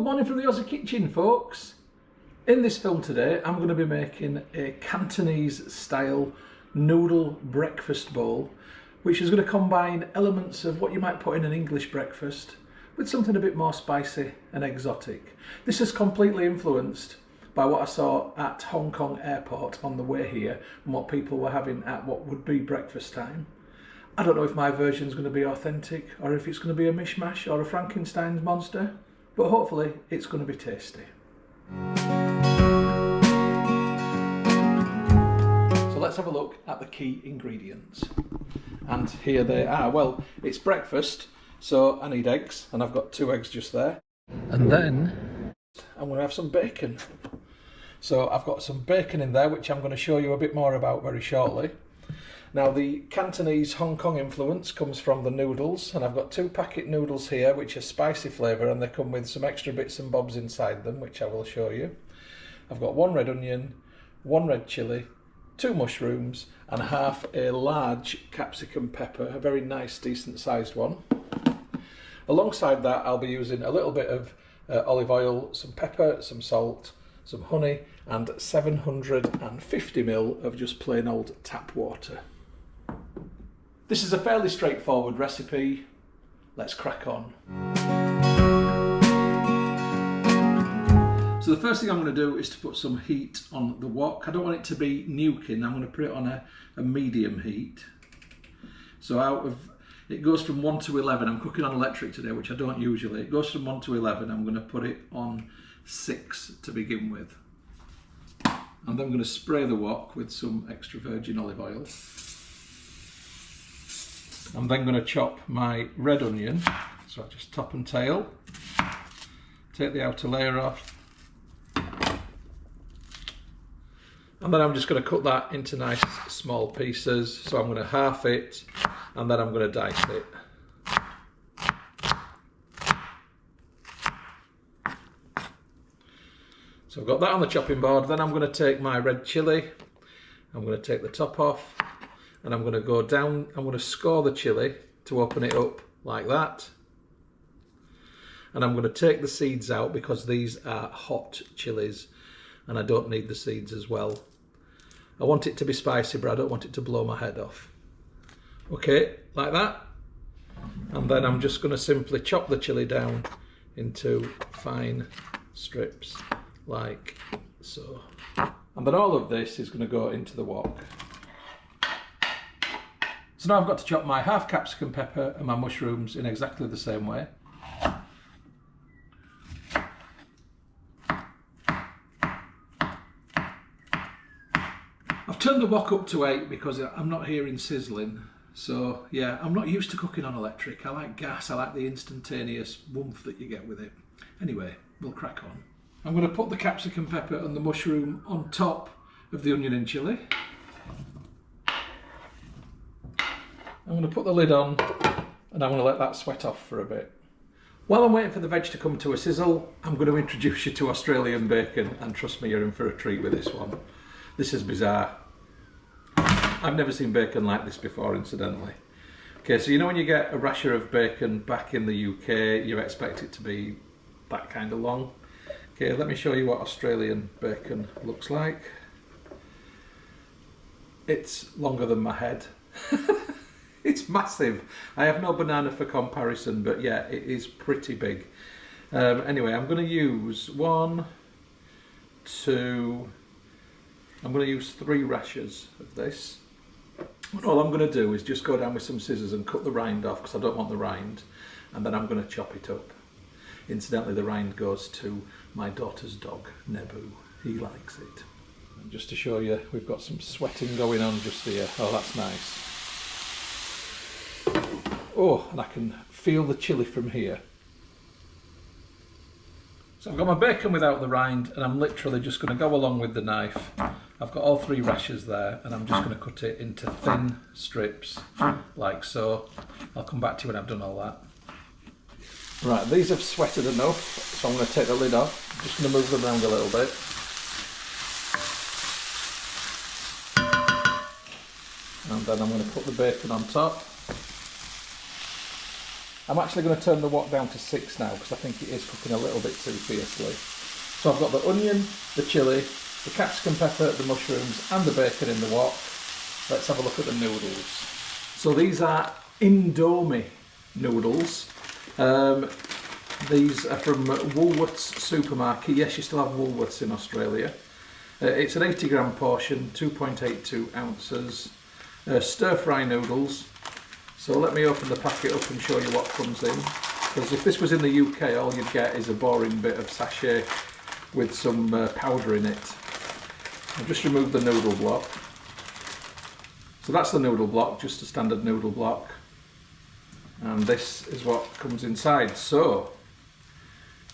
Good morning from the Aussie kitchen, folks. In this film today, I'm going to be making a Cantonese style noodle breakfast bowl, which is going to combine elements of what you might put in an English breakfast with something a bit more spicy and exotic. This is completely influenced by what I saw at Hong Kong airport on the way here and what people were having at what would be breakfast time. I don't know if my version is going to be authentic or if it's going to be a mishmash or a Frankenstein's monster, but hopefully it's going to be tasty. So let's have a look at the key ingredients. And here they are. Well, it's breakfast, so I need eggs, and I've got 2 eggs just there. And then I'm going to have some bacon. So I've got some bacon in there, which I'm going to show you a bit more about very shortly. Now, the Cantonese Hong Kong influence comes from the noodles, and I've got 2 packet noodles here which are spicy flavour, and they come with some extra bits and bobs inside them, which I will show you. I've got 1 red onion, 1 red chilli, 2 mushrooms, and half a large capsicum pepper, a very nice decent sized one. Alongside that, I'll be using a little bit of olive oil, some pepper, some salt, some honey, and 750 ml of just plain old tap water. This is a fairly straightforward recipe. Let's crack on. So the first thing I'm going to do is to put some heat on the wok. I don't want it to be nuking. I'm going to put it on a medium heat. So it goes from 1 to 11. I'm cooking on electric today, which I don't usually. It goes from 1 to 11. I'm going to put it on 6 to begin with. And then I'm going to spray the wok with some extra virgin olive oil. I'm then going to chop my red onion, so I just top and tail, take the outer layer off, and then I'm just going to cut that into nice small pieces. So I'm going to half it, and then I'm going to dice it. So I've got that on the chopping board. Then I'm going to take my red chilli, I'm going to take the top off, and I'm going to go down, I'm going to score the chilli to open it up like that. And I'm going to take the seeds out because these are hot chilies and I don't need the seeds as well. I want it to be spicy, but I don't want it to blow my head off. Okay, like that. And then I'm just going to simply chop the chilli down into fine strips like so. And then all of this is going to go into the wok. So now I've got to chop my half capsicum pepper and my mushrooms in exactly the same way. I've turned the wok up to 8 because I'm not hearing sizzling. So yeah, I'm not used to cooking on electric. I like gas, I like the instantaneous warmth that you get with it. Anyway, we'll crack on. I'm going to put the capsicum pepper and the mushroom on top of the onion and chilli. I'm going to put the lid on and I'm going to let that sweat off for a bit. While I'm waiting for the veg to come to a sizzle, I'm going to introduce you to Australian bacon, and trust me, you're in for a treat with this one. This is bizarre. I've never seen bacon like this before, incidentally. Okay, so you know when you get a rasher of bacon back in the UK, you expect it to be that kind of long. Okay, let me show you what Australian bacon looks like. It's longer than my head. It's massive. I have no banana for comparison, but yeah, it is pretty big. Anyway, I'm going to use 1, 2, I'm going to use 3 rashers of this. And all I'm going to do is just go down with some scissors and cut the rind off because I don't want the rind, and then I'm going to chop it up. Incidentally, the rind goes to my daughter's dog, Nebu. He likes it. And just to show you, we've got some sweating going on just here. Oh, that's nice. Oh, and I can feel the chilli from here. So I've got my bacon without the rind, and I'm literally just going to go along with the knife. I've got all 3 rashers there, and I'm just going to cut it into thin strips, like so. I'll come back to you when I've done all that. Right, these have sweated enough, so I'm going to take the lid off. I'm just going to move them around a little bit. And then I'm going to put the bacon on top. I'm actually going to turn the wok down to 6 now because I think it is cooking a little bit too fiercely. So I've got the onion, the chilli, the capsicum pepper, the mushrooms and the bacon in the wok. Let's have a look at the noodles. So these are Indomie noodles. These are from Woolworths supermarket. Yes, you still have Woolworths in Australia. It's an 80 gram portion, 2.82 ounces. Stir fry noodles. So let me open the packet up and show you what comes in. Because if this was in the UK, all you'd get is a boring bit of sachet with some powder in it. I'll just remove the noodle block. So that's the noodle block, just a standard noodle block. And this is what comes inside. So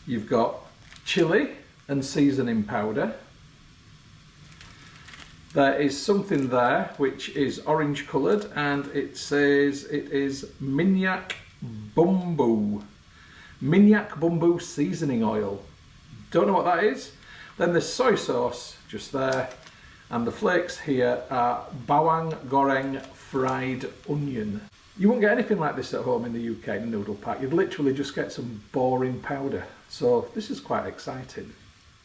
you've got chilli and seasoning powder. There is something there which is orange coloured and it says it is Minyak Bumbu. Minyak Bumbu seasoning oil. Don't know what that is. Then there's soy sauce just there. And the flakes here are bawang goreng fried onion. You won't get anything like this at home in the UK in a noodle pack. You'd literally just get some boring powder. So this is quite exciting.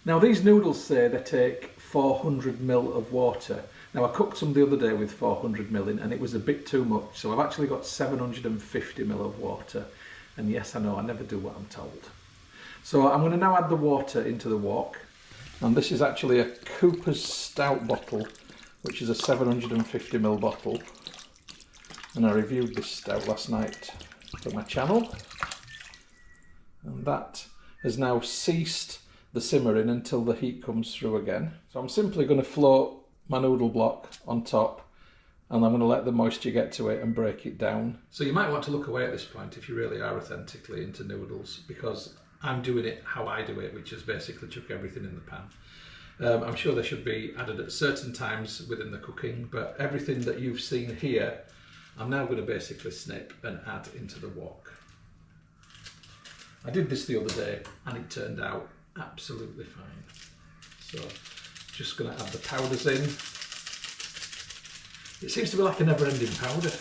Now these noodles say they take 400 ml of water. Now I cooked some the other day with 400 ml in and it was a bit too much. So I've actually got 750 ml of water. And yes, I know, I never do what I'm told. So I'm going to now add the water into the wok. And this is actually a Cooper's Stout bottle, which is a 750 ml bottle. And I reviewed this stout last night for my channel. And that has now ceased the simmering until the heat comes through again. So I'm simply going to float my noodle block on top and I'm going to let the moisture get to it and break it down. So you might want to look away at this point if you really are authentically into noodles, because I'm doing it how I do it, which is basically chuck everything in the pan. I'm sure they should be added at certain times within the cooking, but everything that you've seen here, I'm now going to basically snip and add into the wok. I did this the other day and it turned out absolutely fine. So just going to add the powders in. It seems to be like a never-ending powder.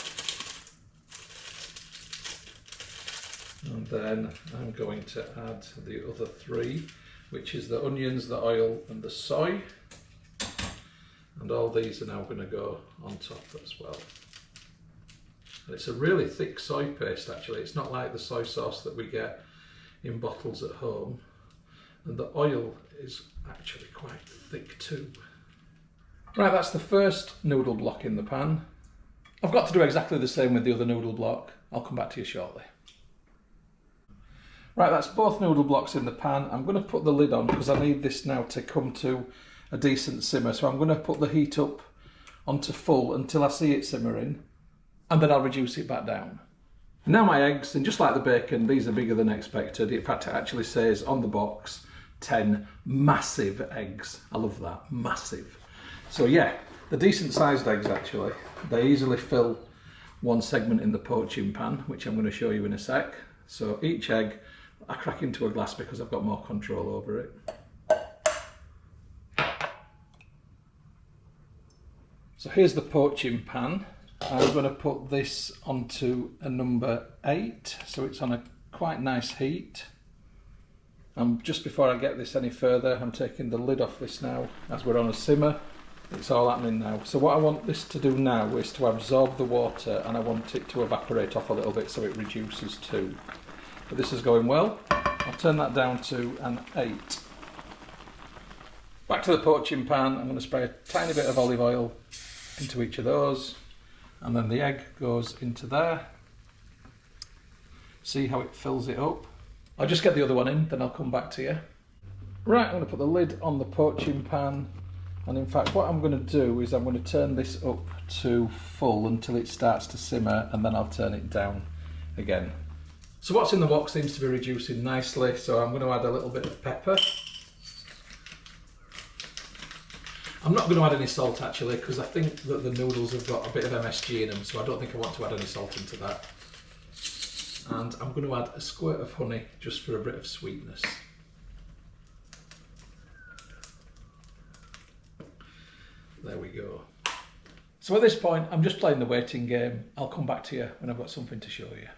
And then I'm going to add the other 3, which is the onions, the oil and the soy. And all these are now going to go on top as well. And it's a really thick soy paste actually. It's not like the soy sauce that we get in bottles at home. And the oil is actually quite thick too. Right, that's the first noodle block in the pan. I've got to do exactly the same with the other noodle block. I'll come back to you shortly. Right, that's both noodle blocks in the pan. I'm going to put the lid on because I need this now to come to a decent simmer. So I'm going to put the heat up onto full until I see it simmering, and then I'll reduce it back down. Now my eggs, and just like the bacon, these are bigger than expected. In fact, it actually says on the box 10 massive eggs. I love that, massive. So yeah, the decent sized eggs actually, they easily fill one segment in the poaching pan, which I'm going to show you in a sec. So each egg I crack into a glass because I've got more control over it. So here's the poaching pan. I'm going to put this onto a number 8, so it's on a quite nice heat. And just before I get this any further, I'm taking the lid off this now as we're on a simmer. It's all happening now. So what I want this to do now is to absorb the water, and I want it to evaporate off a little bit so it reduces too. But this is going well. I'll turn that down to an 8. Back to the poaching pan. I'm going to spray a tiny bit of olive oil into each of those, and then the egg goes into there. See how it fills it up. I'll just get the other one in, then I'll come back to you. Right, I'm going to put the lid on the poaching pan, and in fact what I'm going to do is I'm going to turn this up to full until it starts to simmer, and then I'll turn it down again. So what's in the wok seems to be reducing nicely, so I'm going to add a little bit of pepper. I'm not going to add any salt actually, because I think that the noodles have got a bit of MSG in them, so I don't think I want to add any salt into that. And I'm going to add a squirt of honey just for a bit of sweetness. There we go. So at this point, I'm just playing the waiting game. I'll come back to you when I've got something to show you.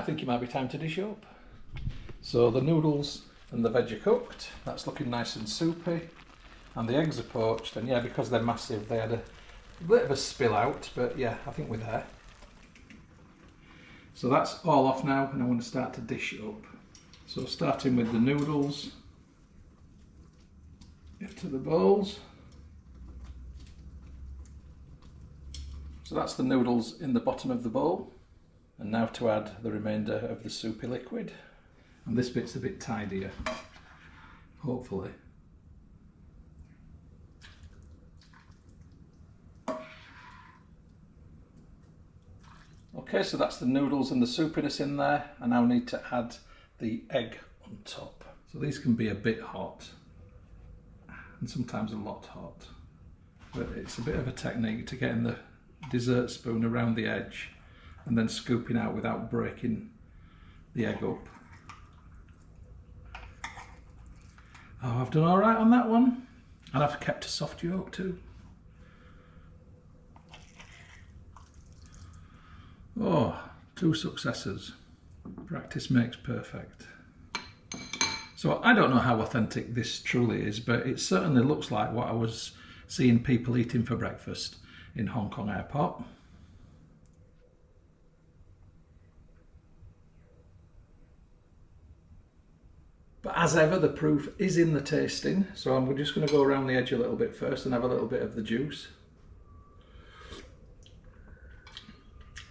think it might be time to dish up. So the noodles and the veg are cooked. That's looking nice and soupy. And the eggs are poached. And yeah, because they're massive, they had a bit of a spill out. But yeah, I think we're there. So that's all off now, and I want to start to dish it up. So starting with the noodles into the bowls. So that's the noodles in the bottom of the bowl. And now to add the remainder of the soupy liquid. And this bit's a bit tidier, hopefully. Okay, so that's the noodles and the soupiness in there. I now need to add the egg on top. So these can be a bit hot and sometimes a lot hot. But it's a bit of a technique to getting the dessert spoon around the edge and then scooping out without breaking the egg up. Oh, I've done all right on that one. And I've kept a soft yolk too. Oh, 2 successes. Practice makes perfect. So I don't know how authentic this truly is, but it certainly looks like what I was seeing people eating for breakfast in Hong Kong airport. But as ever, the proof is in the tasting. So I'm just going to go around the edge a little bit first and have a little bit of the juice.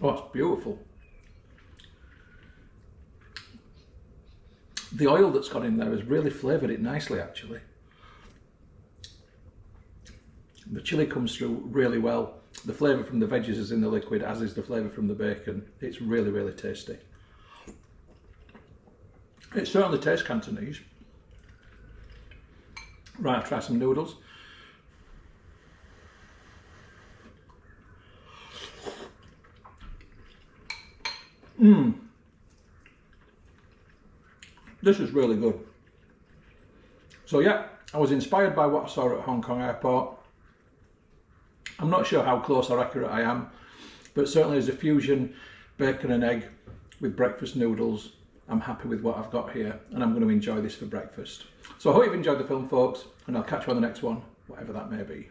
Oh, it's beautiful. The oil that's gone in there has really flavoured it nicely, actually. The chilli comes through really well. The flavour from the veggies is in the liquid, as is the flavour from the bacon. It's really, really tasty. It certainly tastes Cantonese. Right, I'll try some noodles. This is really good. So yeah, I was inspired by what I saw at Hong Kong airport. I'm not sure how close or accurate I am, but certainly as a fusion bacon and egg with breakfast noodles, I'm happy with what I've got here, and I'm going to enjoy this for breakfast. So I hope you've enjoyed the film, folks, and I'll catch you on the next one, whatever that may be.